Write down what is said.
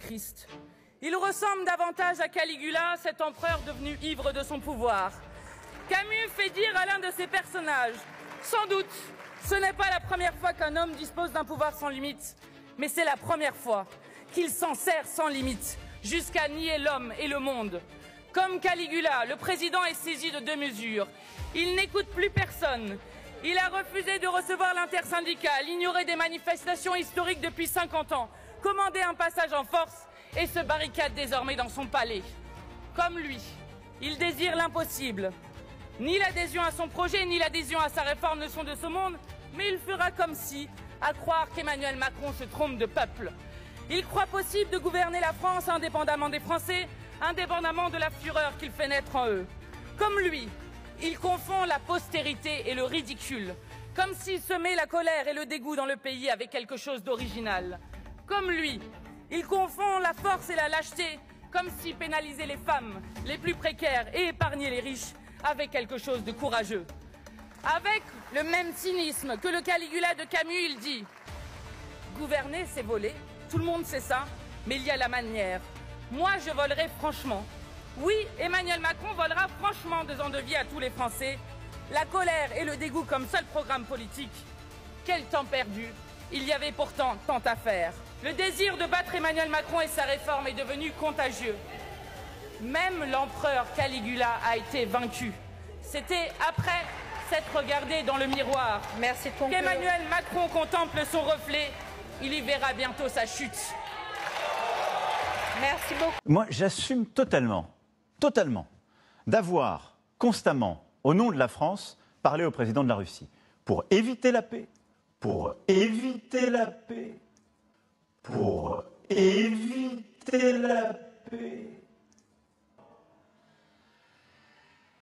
Christ. Il ressemble davantage à Caligula, cet empereur devenu ivre de son pouvoir. Camus fait dire à l'un de ses personnages « Sans doute, ce n'est pas la première fois qu'un homme dispose d'un pouvoir sans limite, mais c'est la première fois qu'il s'en sert sans limite, jusqu'à nier l'homme et le monde. » Comme Caligula, le président est saisi de deux mesures. Il n'écoute plus personne. Il a refusé de recevoir l'intersyndicale, ignoré des manifestations historiques depuis 50 ans, commandé un passage en force et se barricade désormais dans son palais. Comme lui, il désire l'impossible. Ni l'adhésion à son projet, ni l'adhésion à sa réforme ne sont de ce monde, mais il fera comme si, à croire qu'Emmanuel Macron se trompe de peuple. Il croit possible de gouverner la France indépendamment des Français, indépendamment de la fureur qu'il fait naître en eux. Comme lui, il confond la postérité et le ridicule, comme s'il semait la colère et le dégoût dans le pays avec quelque chose d'original. Comme lui, il confond la force et la lâcheté, comme si pénaliser les femmes les plus précaires et épargner les riches avec quelque chose de courageux. Avec le même cynisme que le Caligula de Camus, il dit « Gouverner, c'est voler, tout le monde sait ça, mais il y a la manière. Moi, je volerai franchement. Oui, Emmanuel Macron volera franchement 2 ans de vie à tous les Français. La colère et le dégoût comme seul programme politique. Quel temps perdu! Il y avait pourtant tant à faire. Le désir de battre Emmanuel Macron et sa réforme est devenu contagieux. Même l'empereur Caligula a été vaincu. C'était après s'être regardé dans le miroir qu'Emmanuel Macron contemple son reflet. Il y verra bientôt sa chute. Merci beaucoup. Moi, j'assume totalement, d'avoir constamment, au nom de la France, parlé au président de la Russie. Pour éviter la paix, pour éviter la paix, pour éviter la paix.